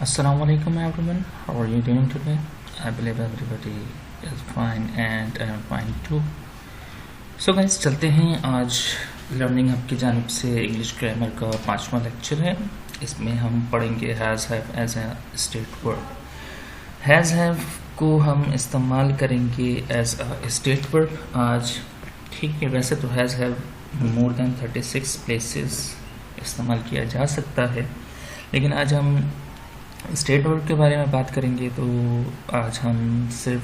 Assalamu alaikum everyone. How are you doing today? I believe everybody is fine and I am fine too. So guys, चलते हैं आज learning hub की जानिब से English grammar का 5वां लेक्चर है। इसमें हम पढ़ेंगे has have as a state verb. Has have को हम इस्तेमाल करेंगे एज अ स्टेट वर्ब आज। ठीक है, वैसे तो has have more than 36 places इस्तेमाल किया जा सकता है, लेकिन आज हम स्टेट वर्ब के बारे में बात करेंगे। तो आज हम सिर्फ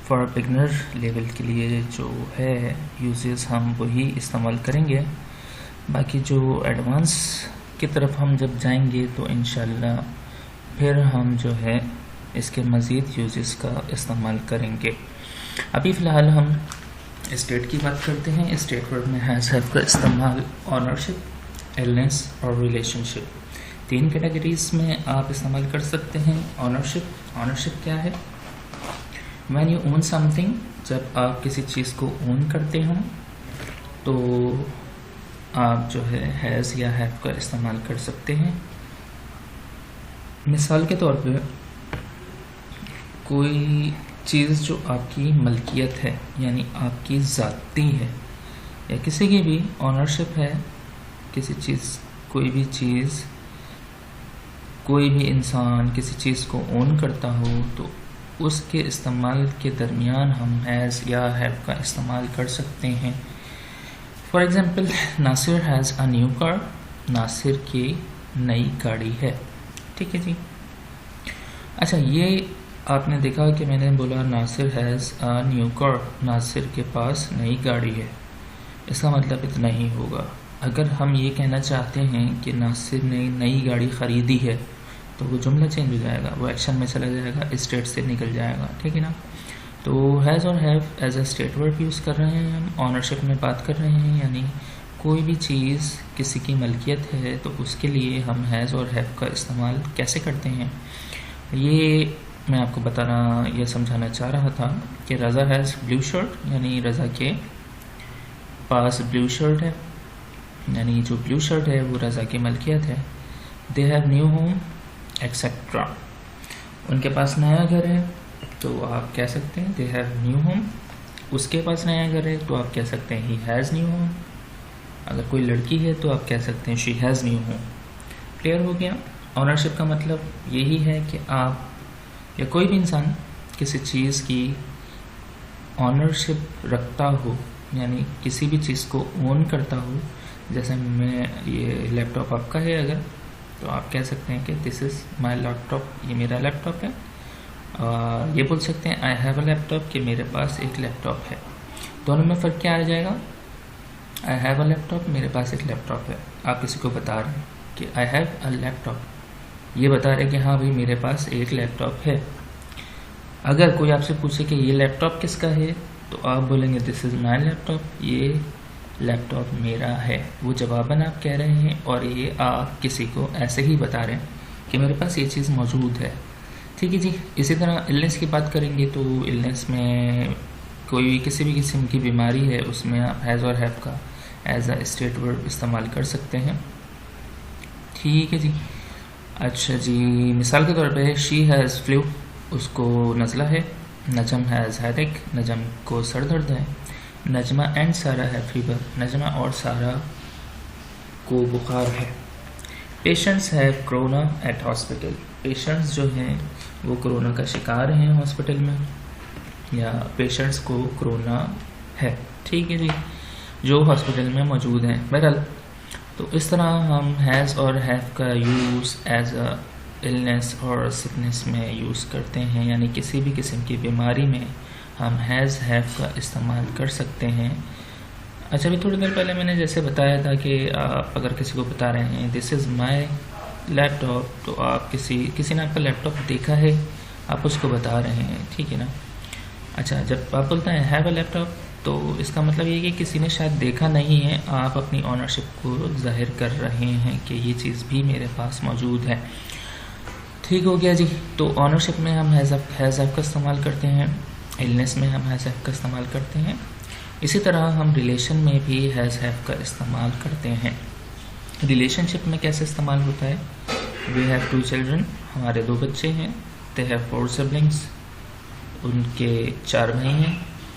फॉर बिगनर लेवल के लिए जो है यूजेस हम वही इस्तेमाल करेंगे। बाकी जो एडवांस की तरफ हम जब जाएंगे तो इंशाल्लाह फिर हम जो है इसके मज़ीद यूजेस का इस्तेमाल करेंगे। अभी फ़िलहाल हम स्टेट की बात करते हैं। स्टेट वर्ब में हैज़ हैव का इस्तेमाल ऑनरशिप, इलनेस और रिलेशनशिप, 3 कैटेगरीज में आप इस्तेमाल कर सकते हैं। ऑनरशिप क्या है? व्हेन यू ओन समथिंग, जब आप किसी चीज़ को ओन करते हो तो आप जो है हैज़ या हैव का इस्तेमाल कर सकते हैं। मिसाल के तौर पे कोई चीज़ जो आपकी मलकियत है यानी आपकी ज़ाती है या किसी की भी ऑनरशिप है, किसी चीज़, कोई भी चीज़, कोई भी इंसान किसी चीज़ को ओन करता हो तो उसके इस्तेमाल के दरमियान हम हैज़ या हैव का इस्तेमाल कर सकते हैं। For example, Nasir has a new car, Nasir की नई गाड़ी है। ठीक है जी। अच्छा, ये आपने देखा कि मैंने बोला Nasir has a new car, Nasir के पास नई गाड़ी है। इसका मतलब इतना ही होगा। अगर हम ये कहना चाहते हैं कि नासिर ने नई गाड़ी ख़रीदी है तो वो जुमला चेंज हो जाएगा, वो एक्शन में चला जाएगा, स्टेट से निकल जाएगा। ठीक है ना। तो हैज़ और have as a state verb use कर रहे हैं हम। ऑनरशिप में बात कर रहे हैं, यानी कोई भी चीज़ किसी की मलकियत है तो उसके लिए हम हैज़ और हैव का इस्तेमाल कैसे करते हैं, ये मैं आपको बताना या समझाना चाह रहा था कि रज़ा हैज़ ब्लू शर्ट, यानी रज़ा के पास ब्लू शर्ट है, यानी जो ब्लू शर्ट है वो रज़ा की मलकियत है। They have new home etcetera, उनके पास नया घर है तो आप कह सकते हैं दे हैव न्यू होम। उसके पास नया घर है तो आप कह सकते हैं ही हैज़ न्यू होम। अगर कोई लड़की है तो आप कह सकते हैं she has new home. Clear हो गया। ऑनरशिप का मतलब यही है कि आप या कोई भी इंसान किसी चीज़ की ऑनरशिप रखता हो, यानी किसी भी चीज़ को ओन करता हो। जैसे मैं, ये लैपटॉप आपका है अगर, तो आप कह सकते हैं कि दिस इज़ माई लैपटॉप, ये मेरा लैपटॉप है। ये बोल सकते हैं आई हैव अ लैपटॉप, कि मेरे पास एक लैपटॉप है। दोनों में फ़र्क क्या आ जाएगा? आई हैव अ लैपटॉप, मेरे पास एक लैपटॉप है। आप किसी को बता रहे हैं कि आई हैव अ लैपटॉप, ये बता रहे हैं कि हाँ भाई मेरे पास एक लैपटॉप है। अगर कोई आपसे पूछे कि ये लैपटॉप किसका है तो आप बोलेंगे दिस इज़ माई लैपटॉप, ये लैपटॉप मेरा है। वो जवाबन आप कह रहे हैं और ये आप किसी को ऐसे ही बता रहे हैं कि मेरे पास ये चीज़ मौजूद है। ठीक है जी। इसी तरह इलनेस की बात करेंगे तो इलनेस में कोई भी किसी भी किस्म की बीमारी है उसमें आप हैज़ और हैव का एज अ स्टेट वर्ब इस्तेमाल कर सकते हैं। ठीक है जी। अच्छा जी, मिसाल के तौर पे शी हैज़ फ्लू, उसको नज़ला है। नजम हैज़ हेडेक, नजम को सर दर्द है। नजमा एंड सारा है फीवर, नजमा और सारा को बुखार है। Patients have corona at hospital, patients जो हैं वो कोरोना का शिकार हैं हॉस्पिटल में, या पेशेंट्स को कोरोना है। ठीक है जी, जो हॉस्पिटल में मौजूद हैं। बहरहाल, तो इस तरह हम हैज़ और हैव का यूज़ एज अ इलनेस और सिकनेस में यूज़ करते हैं, यानी किसी भी किस्म की बीमारी में हम हैज़ हैव का इस्तेमाल कर सकते हैं। अच्छा, अभी थोड़ी देर पहले मैंने जैसे बताया था कि आप अगर किसी को बता रहे हैं दिस इज़ माई लैपटॉप, तो आप किसी ने आपका लैपटॉप देखा है, आप उसको बता रहे हैं। ठीक है ना। अच्छा, जब आप बोलते हैं हैव अ लैपटॉप तो इसका मतलब ये है कि किसी ने शायद देखा नहीं है, आप अपनी ऑनरशिप को जाहिर कर रहे हैं कि ये चीज़ भी मेरे पास मौजूद है। ठीक हो गया जी। तो ऑनरशिप में हम हैज़ हैव का इस्तेमाल करते हैं, इलनेस में हम हैज़ हैव का इस्तेमाल करते हैं। इसी तरह हम रिलेशन में भी हैज़ हैव का इस्तेमाल करते हैं। रिलेशनशिप में कैसे इस्तेमाल होता है? वी हैव 2 चिल्ड्रन, हमारे 2 बच्चे हैं। दे हैव 4 सिबलिंग्स, उनके 4 भाई हैं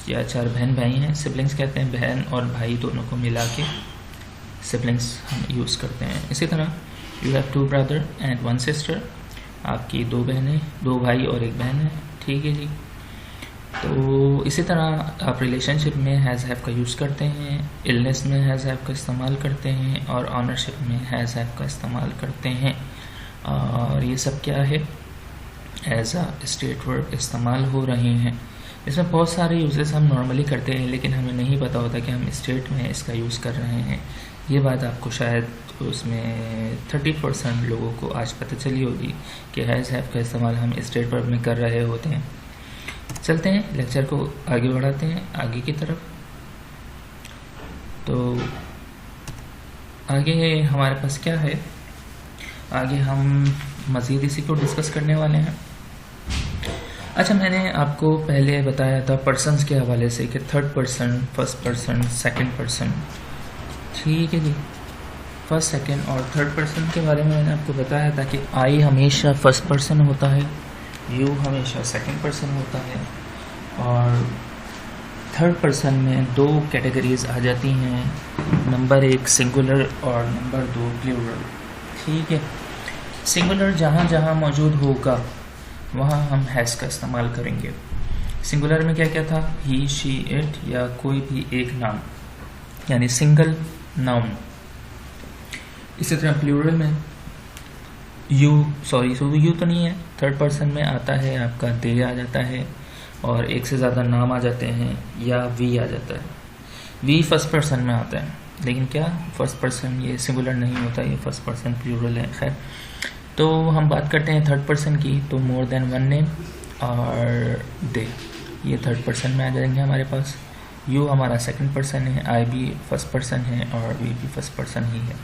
या 4 बहन भाई हैं। सिबलिंग्स कहते हैं बहन और भाई दोनों को मिला के सिबलिंग्स हम यूज़ करते हैं। इसी तरह you have 2 brother and 1 sister, आपकी 2 बहनें, 2 भाई और 1 बहन है। ठीक है जी। तो इसी तरह आप रिलेशनशिप में हैज़ हैव का यूज़ करते हैं, इलनेस में हैज़ हैव का इस्तेमाल करते हैं और ऑनरशिप में हैज़ हैव का इस्तेमाल करते हैं। और ये सब क्या है, एज अ स्टेट वर्ब इस्तेमाल हो रहे हैं। इसमें बहुत सारे यूजेस हम नॉर्मली करते हैं, लेकिन हमें नहीं पता होता कि हम स्टेट में इसका यूज़ कर रहे हैं। ये बात आपको शायद उसमें 30% लोगों को आज पता चली होगी कि हैज़ हैव का इस्तेमाल हम स्टेट वर्ब में कर रहे होते हैं। चलते हैं लेक्चर को आगे बढ़ाते हैं आगे की तरफ। तो आगे हमारे पास क्या है, आगे हम मज़ीद इसी को डिस्कस करने वाले हैं। अच्छा, मैंने आपको पहले बताया था पर्सन्स के हवाले से कि third person, first person, second person. ठीक है जी, फर्स्ट, सेकंड और थर्ड पर्सन के बारे में मैंने आपको बताया था कि आई हमेशा फर्स्ट पर्सन होता है, यू हमेशा सेकंड पर्सन होता है और थर्ड पर्सन में 2 कैटेगरीज आ जाती हैं, नंबर 1 सिंगुलर और नंबर 2 प्लूरल। ठीक है, सिंगुलर जहाँ जहाँ मौजूद होगा वहाँ हम हैज़ का इस्तेमाल करेंगे। सिंगुलर में क्या क्या था, ही, शी, इट या कोई भी एक नाम, यानी सिंगल नाउन। इसी तरह प्लूरल में यू तो नहीं है, थर्ड पर्सन में आता है आपका दे आ जाता है और एक से ज़्यादा नाम आ जाते हैं या वी आ जाता है। वी फर्स्ट पर्सन में आता है, लेकिन क्या फर्स्ट पर्सन ये सिंगुलर नहीं होता, ये फर्स्ट पर्सन प्लूरल है। खैर, तो हम बात करते हैं थर्ड पर्सन की, तो मोर देन 1 नेम और दे ये थर्ड पर्सन में आ जाएंगे हमारे पास। यू हमारा सेकंड पर्सन है, आई भी फर्स्ट पर्सन है और वी भी फर्स्ट पर्सन ही है।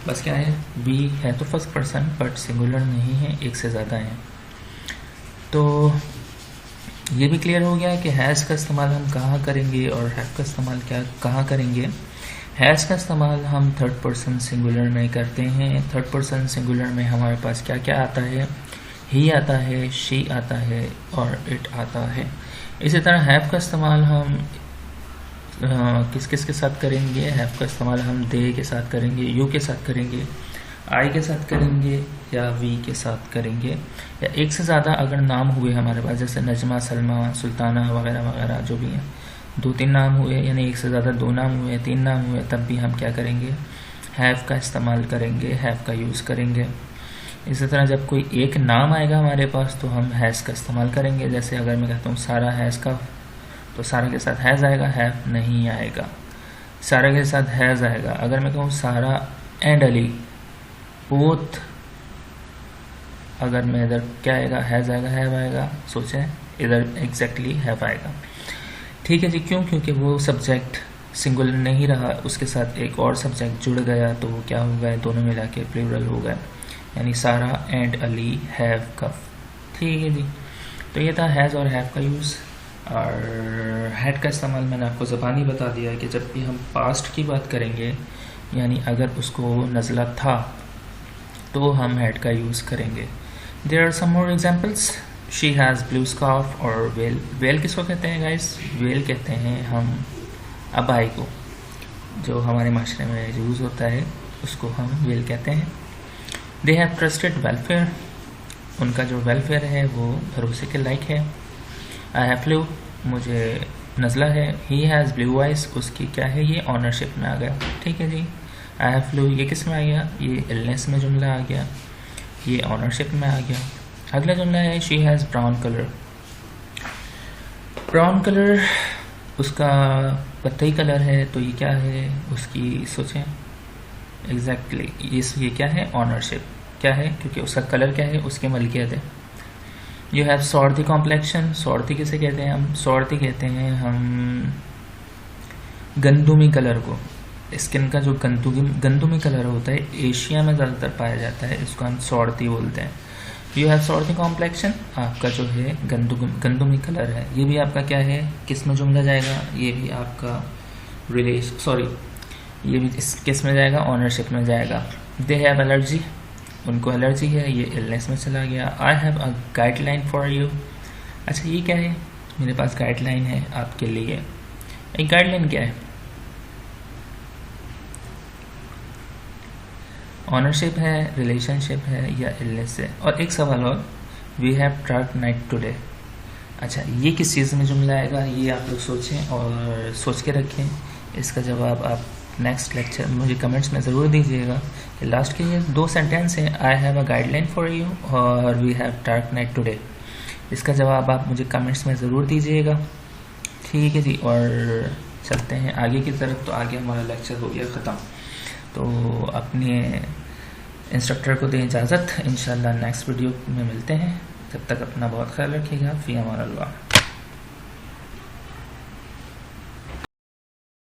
बस क्या है, वी है तो फर्स्ट पर्सन बट सिंगुलर नहीं है, एक से ज़्यादा है। तो ये भी क्लियर हो गया है कि हैज़ का इस्तेमाल हम कहाँ करेंगे और हैव का इस्तेमाल कहाँ करेंगे। हैज़ का इस्तेमाल हम थर्ड पर्सन सिंगुलर में करते हैं। थर्ड पर्सन सिंगुलर में हमारे पास क्या क्या आता है, ही आता है, शी आता है और इट आता है। इसी तरह हैव का इस्तेमाल हम किस किस के साथ करेंगे, हैव का इस्तेमाल हम दे के साथ करेंगे, यू के साथ करेंगे, आई के साथ करेंगे या वी के साथ करेंगे, या एक से ज़्यादा अगर नाम हुए हमारे पास, जैसे नजमा, सलमा, सुल्ताना वगैरह वगैरह जो भी हैं, 2-3 नाम हुए, यानी एक से ज़्यादा 2 नाम हुए, 3 नाम हुए, तब भी हम क्या करेंगे, हैव का इस्तेमाल करेंगे, हैव का यूज़ करेंगे। इसी तरह जब कोई एक नाम आएगा हमारे पास तो हम हैज़ का इस्तेमाल करेंगे। जैसे अगर मैं कहता हूँ सारा हैज़ का, तो सारा के साथ हैज़ आएगा, हैव नहीं आएगा। सारा के साथ हैज़ आएगा। अगर मैं कहूँ सारा एंड अली बोथ, अगर मैं इधर क्या आएगा, हैज़ आएगा, हैव आएगा। सोचें, इधर एग्जैक्टली हैव आएगा। ठीक है जी, क्यों? क्योंकि वो सब्जेक्ट सिंगुलर नहीं रहा, उसके साथ एक और सब्जेक्ट जुड़ गया, तो वो क्या हो गया, दोनों मिला के प्लूरल हो गए, यानी सारा एंड अली हैव कफ। ठीक है जी, तो ये था हैज़ और हैव का यूज़। और हैड का इस्तेमाल मैंने आपको ज़बानी बता दिया है कि जब भी हम पास्ट की बात करेंगे, यानी अगर उसको नज़ला था तो हम हैड का यूज़ करेंगे। There are some more examples. She has blue scarf और वेल। वेल किसको कहते हैं गाइस? वेल कहते हैं हम अबाई को, जो हमारे माशरे में यूज़ होता है उसको हम वेल कहते हैं। They have trusted welfare. उनका जो वेलफेयर है वो भरोसे के लायक है। आई हैव फ्लू, मुझे नज़ला है। ही हैज़ ब्लू आइज, उसकी क्या है, ये ऑनरशिप में आ गया। ठीक है जी, आई हैव फ्लू ये किस में आ गया, ये इलनेस में जुमला आ गया, ये ऑनरशिप में आ गया। अगला जुमला है she has brown colour. Brown colour उसका कत्थई कलर है, तो ये क्या है उसकी, सोचें एग्जैक्टली ये क्या है, ऑनरशिप। क्या है? क्योंकि उसका कलर क्या है, उसके मलकियत है। You have swarthy complexion. Swarthy किसे कहते हैं हम? सॉर्थी कहते हैं हम गंदुमी कलर को। स्किन का जो गंदुमी कलर होता है एशिया में ज़्यादातर पाया जाता है, इसको हम सॉर्थी बोलते हैं। यू हैव सॉर्थी कॉम्प्लेक्शन, आपका जो है गंदुमी कलर है। ये भी आपका क्या है, किस में जुमला जाएगा, ये भी आपका ये भी किस में जाएगा, ऑनरशिप में जाएगा। They have allergy. उनको एलर्जी है, ये इलनेस में चला गया। आई have a guideline for you. अच्छा ये क्या है, मेरे पास गाइडलाइन है आपके लिए। एक गाइडलाइन क्या है, ऑनरशिप है, रिलेशनशिप है या इलनेस है। और एक सवाल और, we have dark night today. अच्छा ये किस चीज़ में जुमला आएगा, ये आप लोग सोचें और सोच के रखें। इसका जवाब आप नेक्स्ट लेक्चर मुझे कमेंट्स में ज़रूर दीजिएगा कि लास्ट के ये 2 सेंटेंस हैं, I have a guideline for you और we have dark night today. इसका जवाब आप मुझे कमेंट्स में ज़रूर दीजिएगा। ठीक है जी, और चलते हैं आगे की तरफ। तो आगे हमारा लेक्चर हो गया ख़त्म, तो अपने इंस्ट्रक्टर को दें इजाज़त। इंशाल्लाह नेक्स्ट वीडियो में मिलते हैं, तब तक अपना बहुत ख्याल रखिएगा। फ़ी अमान अल्लाह।